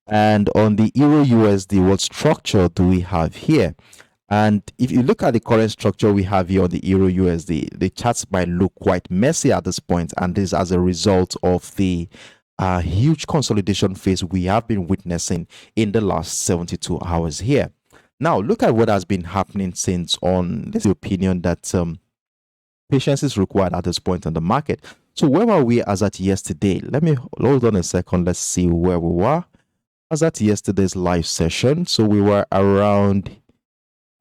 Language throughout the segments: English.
And on the Euro USD, what structure do we have here? And if you look at the current structure we have here on the Euro USD, the charts might look quite messy at this point, and this as a result of the huge consolidation phase we have been witnessing in the last 72 hours here. Now, look at what has been happening since on this opinion that patience is required at this point in the market. So where were we as at yesterday? Let me hold on a second. Let's see where we were as at yesterday's live session. So we were around,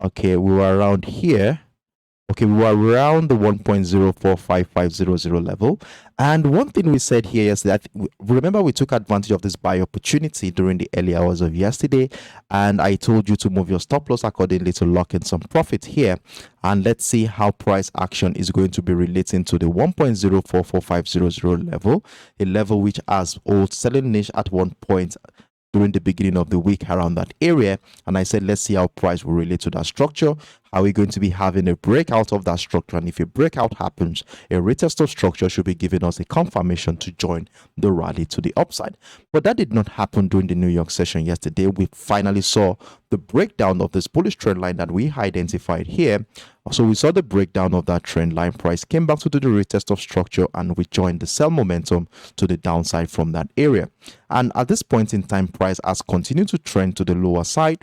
okay, we were around here. Okay, we were around the 1.045500 level. And one thing we said here is that, remember, we took advantage of this buy opportunity during the early hours of yesterday. And I told you to move your stop loss accordingly to lock in some profit here. And let's see how price action is going to be relating to the 1.044500 level, a level which has old selling niche at one point during the beginning of the week around that area. And I said, let's see how price will relate to that structure. Are we going to be having a breakout of that structure? And if a breakout happens, a retest of structure should be giving us a confirmation to join the rally to the upside. But that did not happen during the New York session yesterday. We finally saw the breakdown of this bullish trend line that we identified here. So we saw the breakdown of that trend line. Price came back to do the retest of structure, and we joined the sell momentum to the downside from that area. And at this point in time, price has continued to trend to the lower side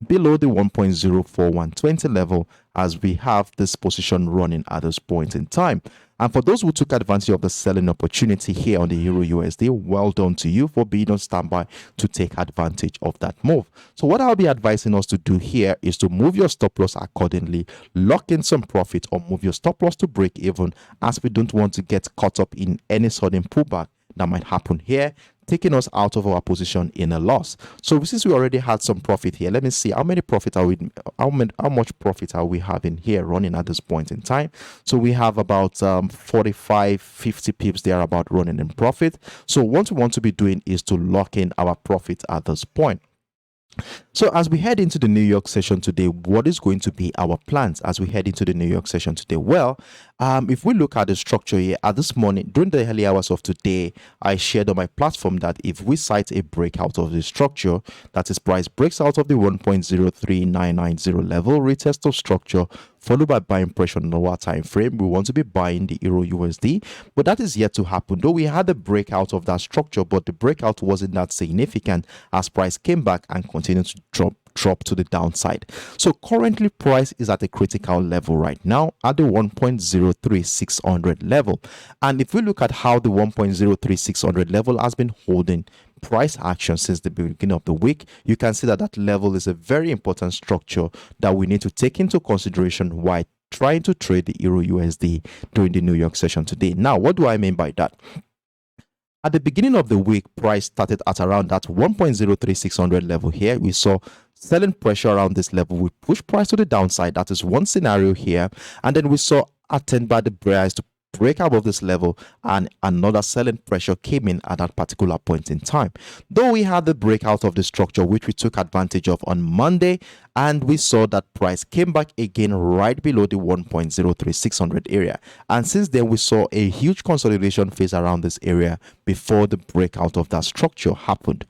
below the 1.04120 level, as we have this position running at this point in time. And for those who took advantage of the selling opportunity here on the Euro USD, well done to you for being on standby to take advantage of that move. So what I'll be advising us to do here is to move your stop loss accordingly, lock in some profit, or move your stop loss to break even, as we don't want to get caught up in any sudden pullback that might happen here, taking us out of our position in a loss. So since we already had some profit here, let me see how much profit are we having here running at this point in time. So we have about 45-50 pips there about running in profit. So what we want to be doing is to lock in our profit at this point. So as we head into the New York session today, what is going to be our plans as we head into the New York session today? Well, if we look at the structure here, at this morning, during the early hours of today, I shared on my platform that if we cite a breakout of the structure, that is, price breaks out of the 1.03990 level, retest of structure, followed by buying pressure on the lower time frame, we want to be buying the Euro USD, but that is yet to happen. Though we had the breakout of that structure, but the breakout wasn't that significant as price came back and continued to drop to the downside. So currently price is at a critical level right now at the 1.03600 level. And if we look at how the 1.03600 level has been holding price action since the beginning of the week, you can see that that level is a very important structure that we need to take into consideration while trying to trade the Euro USD during the New York session today. Now, what do I mean by that? At the beginning of the week, price started at around that 1.03600 level here. We saw selling pressure around this level. We pushed price to the downside. That is one scenario here. And then we saw attempt by the buyers to break above this level, and another selling pressure came in at that particular point in time. Though we had the breakout of the structure, which we took advantage of on Monday, and we saw that price came back again right below the 1.03600 area. And since then, we saw a huge consolidation phase around this area before the breakout of that structure happened.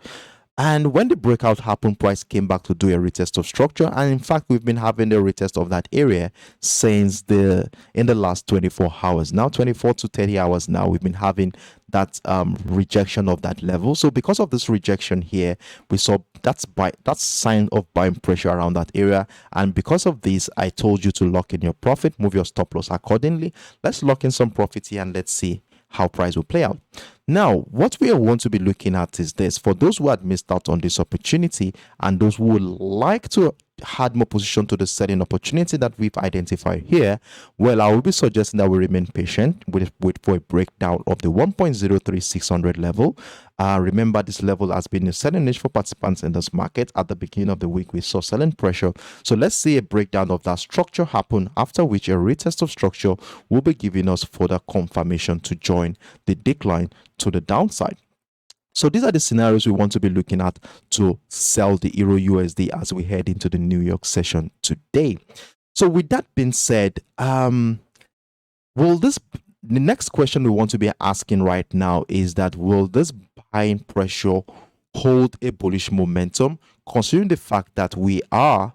And when the breakout happened, price came back to do a retest of structure. And in fact, we've been having a retest of that area since in the last 24 hours. Now, 24 to 30 hours now, we've been having that rejection of that level. So because of this rejection here, we saw that's sign of buying pressure around that area. And because of this, I told you to lock in your profit, move your stop loss accordingly. Let's lock in some profit here and let's see how price will play out. Now, what we want to be looking at is this. For those who had missed out on this opportunity and those who would like to add more position to the selling opportunity that we've identified here, well, I will be suggesting that we remain patient, wait for a breakdown of the 1.03600 level. Remember, this level has been a selling niche for participants in this market. At the beginning of the week, we saw selling pressure. So let's see a breakdown of that structure happen, after which a retest of structure will be giving us further confirmation to join the decline to the downside. So these are the scenarios we want to be looking at to sell the Euro USD as we head into the New York session today. So with that being said, the next question we want to be asking right now is that will this buying pressure hold a bullish momentum, considering the fact that we are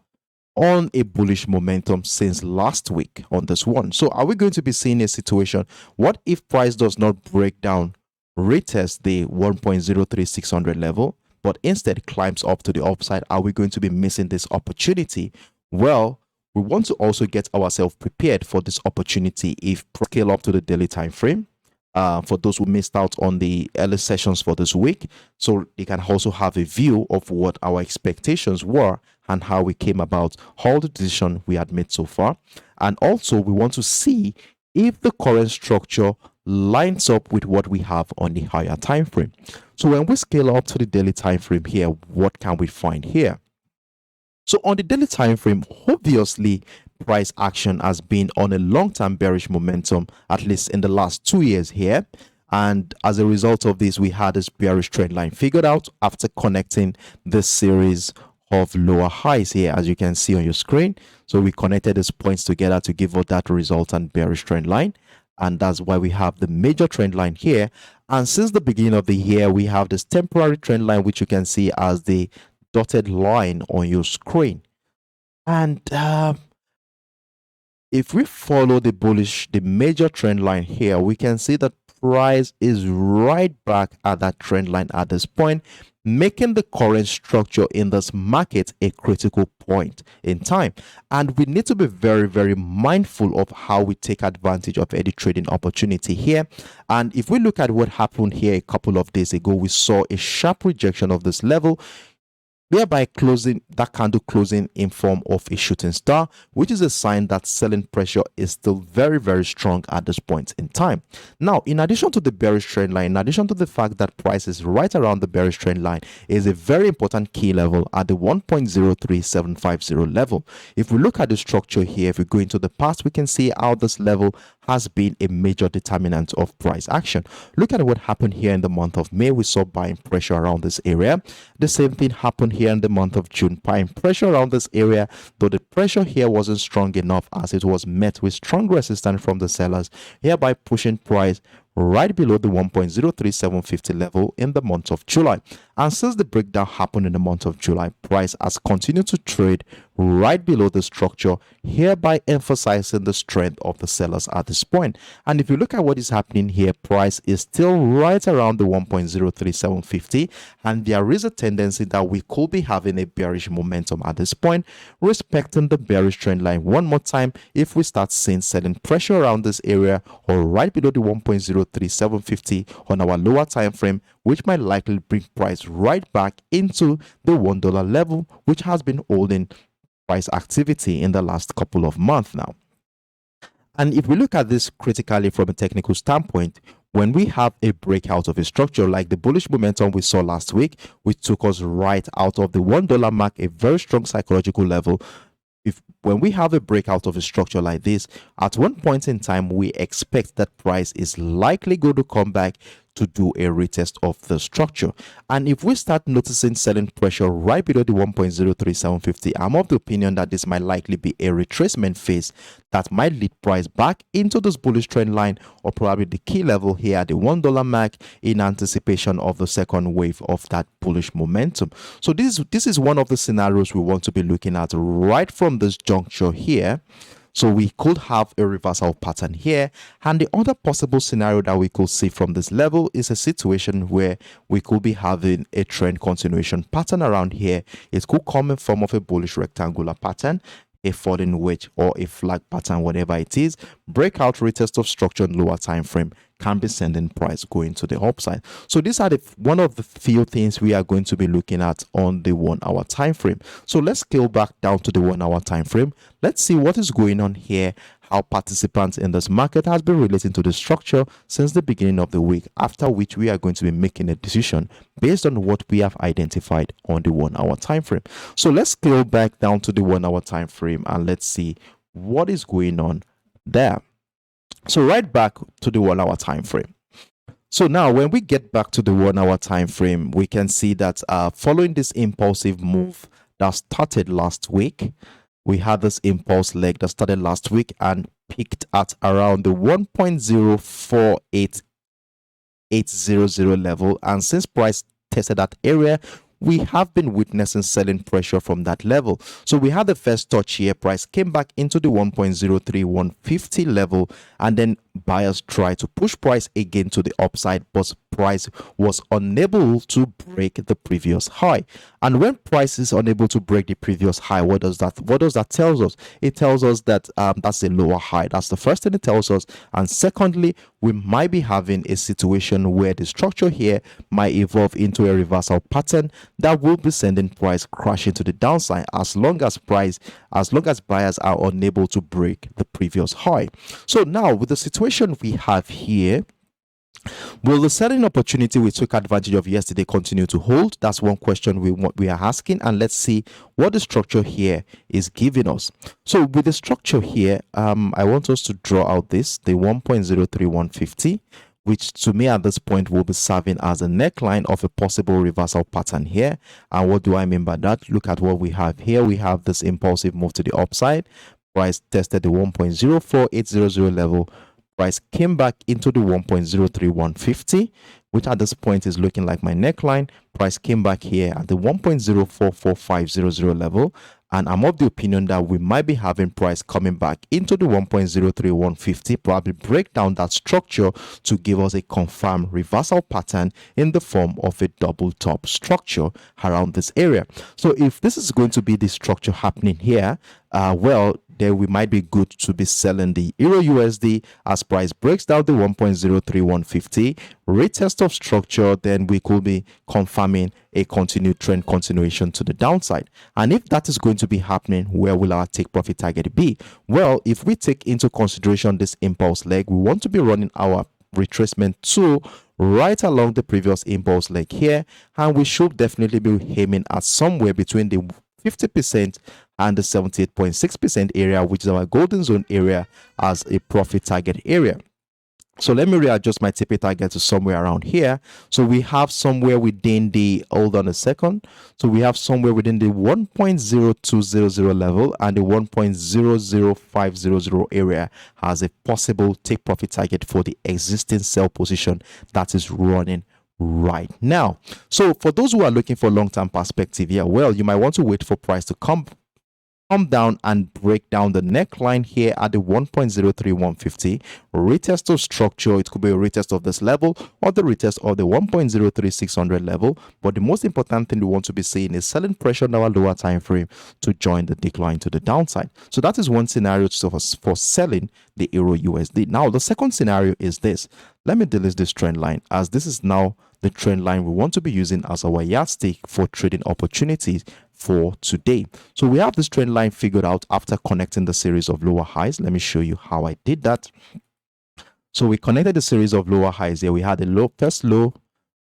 on a bullish momentum since last week on this one. So are we going to be seeing a situation? What if price does not break down, retest the 1.03600 level, but instead climbs up to the upside? Are we going to be missing this opportunity? Well, we want to also get ourselves prepared for this opportunity if scale up to the daily time frame. For those who missed out on the early sessions for this week, so they can also have a view of what our expectations were and how we came about all the decision we had made so far. And also we want to see if the current structure lines up with what we have on the higher time frame. So when we scale up to the daily time frame here, what can we find here? So on the daily time frame, obviously price action has been on a long-term bearish momentum, at least in the last 2 years here. And as a result of this, we had this bearish trend line figured out after connecting this series of lower highs here, as you can see on your screen. So we connected these points together to give us that resultant bearish trend line. And that's why we have the major trend line here. And since the beginning of the year, we have this temporary trend line, which you can see as the dotted line on your screen. And if we follow the major trend line here, we can see that price is right back at that trend line at this point, making the current structure in this market a critical point in time. And we need to be very, very mindful of how we take advantage of any trading opportunity here. And if we look at what happened here a couple of days ago, we saw a sharp rejection of this level, thereby closing that candle closing in form of a shooting star, which is a sign that selling pressure is still very, very strong at this point in time. Now, in addition to the bearish trend line, in addition to the fact that price is right around the bearish trend line, is a very important key level at the 1.03750 level. If we look at the structure here, if we go into the past, we can see how this level has been a major determinant of price action. Look at what happened here in the month of May. We saw buying pressure around this area. The same thing happened here in the month of June, buying pressure around this area, though the pressure here wasn't strong enough as it was met with strong resistance from the sellers, hereby pushing price right below the 1.03750 level in the month of July. And since the breakdown happened in the month of July, price has continued to trade right below the structure, hereby emphasizing the strength of the sellers at this point. And if you look at what is happening here, price is still right around the 1.03750, and there is a tendency that we could be having a bearish momentum at this point, respecting the bearish trend line one more time. If we start seeing selling pressure around this area or right below the 1.03750 on our lower time frame, which might likely bring price right back into the $1 level, which has been holding price activity in the last couple of months now. And if we look at this critically from a technical standpoint, when we have a breakout of a structure like the bullish momentum we saw last week, which took us right out of the $1 mark, a very strong psychological level, when we have a breakout of a structure like this, at one point in time, we expect that price is likely going to come back to do a retest of the structure. And if we start noticing selling pressure right below the 1.03750, I'm of the opinion that this might likely be a retracement phase that might lead price back into this bullish trend line, or probably the key level here at the $1 mark, in anticipation of the second wave of that bullish momentum. So this is one of the scenarios we want to be looking at right from this juncture here. So we could have a reversal pattern here. And the other possible scenario that we could see from this level is a situation where we could be having a trend continuation pattern around here. It could come in form of a bullish rectangular pattern, a falling wedge, or a flag pattern, whatever it is. Breakout retest of structure in lower time frame can be sending price going to the upside. So these are one of the few things we are going to be looking at on the 1 hour time frame. So let's scale back down to the 1 hour time frame. Let's see what is going on here, how participants in this market has been relating to the structure since the beginning of the week, after which we are going to be making a decision based on what we have identified on the 1 hour time frame. So let's scale back down to the 1 hour time frame and let's see what is going on there. So right back to the 1 hour time frame. So now when we get back to the 1 hour time frame, we can see that following this impulsive move that started last week, we had this impulse leg that started last week and peaked at around the 1.048800 level. And since price tested that area, we have been witnessing selling pressure from that level. So we had the first touch here, price came back into the 1.03150 level, and then buyers tried to push price again to the upside, but price was unable to break the previous high. And when price is unable to break the previous high, what does that tell us? It tells us that that's a lower high. That's the first thing it tells us. And secondly, we might be having a situation where the structure here might evolve into a reversal pattern that will be sending price crashing to the downside as long as buyers are unable to break the previous high. So now with the situation we have here, will the selling opportunity we took advantage of yesterday continue to hold? That's one question we are asking, and let's see what the structure here is giving us. So with the structure here, I want us to draw out the 1.03150, which to me at this point will be serving as a neckline of a possible reversal pattern here. And what do I mean by that? Look at what we have here. We have this impulsive move to the upside. Price tested the 1.04800 level. Price came back into the 1.03150, which at this point is looking like my neckline. Price came back here at the 1.044500 level, and I'm of the opinion that we might be having price coming back into the 1.03150, probably break down that structure to give us a confirmed reversal pattern in the form of a double top structure around this area. So if this is going to be the structure happening here, well, then we might be good to be selling the Euro USD as price breaks down the 1.03150 retest of structure. Then we could be confirming a continued trend continuation to the downside. And if that is going to be happening, where will our take profit target be? Well, if we take into consideration this impulse leg, we want to be running our retracement tool right along the previous impulse leg here, and we should definitely be aiming at somewhere between the 50% and the 78.6% area, which is our golden zone area, as a profit target area. So let me readjust my TP target to somewhere around here. So we have somewhere within the, hold on a second. So we have somewhere within the 1.0200 level and the 1.00500 area as a possible take profit target for the existing sell position that is running right now. So for those who are looking for long-term perspective here, well, you might want to wait for price to come down and break down the neckline here at the 1.03150 retest of structure. It could be a retest of this level or the retest of the 1.03600 level, but the most important thing we want to be seeing is selling pressure on our lower time frame to join the decline to the downside. So that is one scenario for selling the Euro USD. Now the second scenario is this. Let me delete this trend line, as this is now the trend line we want to be using as our yardstick for trading opportunities for today. So we have this trend line figured out after connecting the series of lower highs. Let me show you how I did that. So we connected the series of lower highs here. We had a low, first low,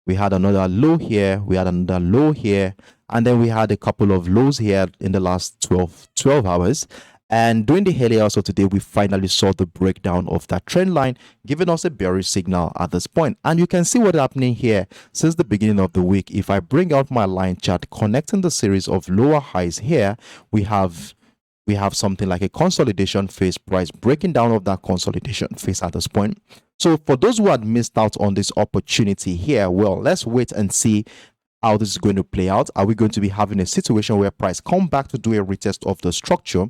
we had another low here, we had another low here, and then we had a couple of lows here in the last 12 hours. And during the early hours of today, we finally saw the breakdown of that trend line, giving us a bearish signal at this point. And you can see what's happening here since the beginning of the week. If I bring out my line chart connecting the series of lower highs here, we have something like a consolidation phase, price breaking down of that consolidation phase at this point. So for those who had missed out on this opportunity here, well, let's wait and see how this is going to play out. Are we going to be having a situation where price come back to do a retest of the structure?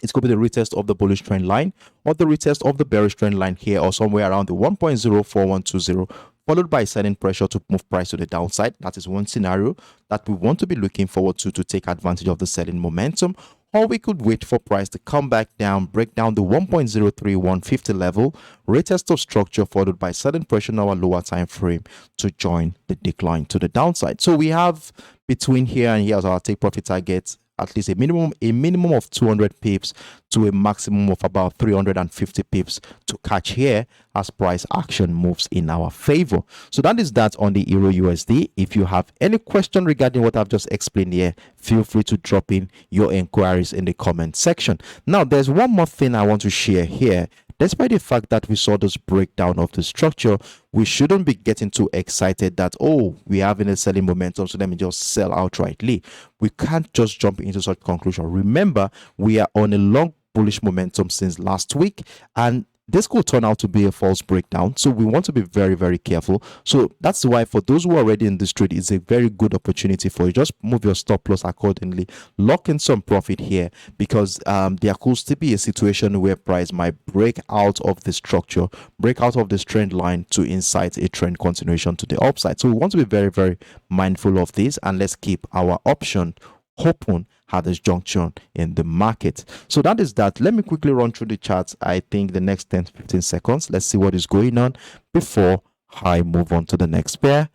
It's going to be the retest of the bullish trend line or the retest of the bearish trend line here, or somewhere around the 1.04120, followed by selling pressure to move price to the downside. That is one scenario that we want to be looking forward to take advantage of the selling momentum. Or we could wait for price to come back down, break down the 1.03150 level, retest of structure, followed by selling pressure on our lower time frame to join the decline to the downside. So we have between here and here as our take profit targets at least a minimum of 200 pips to a maximum of about 350 pips to catch here as price action moves in our favor. So that is that on the Euro USD. If you have any question regarding what I've just explained here, feel free to drop in your inquiries in the comment section. Now, there's one more thing I want to share here. Despite the fact that we saw this breakdown of the structure, we shouldn't be getting too excited that, oh, we're having a selling momentum, so let me just sell outrightly. We can't just jump into such conclusion. Remember, we are on a long bullish momentum since last week, and this could turn out to be a false breakdown. So we want to be very, very careful. So that's why for those who are already in this trade, it's a very good opportunity for you. Just move your stop loss accordingly, lock in some profit here, because there could still be a situation where price might break out of the structure, break out of this trend line to incite a trend continuation to the upside. So we want to be very, very mindful of this, and let's keep our option open at this junction in the market. So that is that. Let me quickly run through the charts. I think the next 10-15 seconds. Let's see what is going on before I move on to the next pair.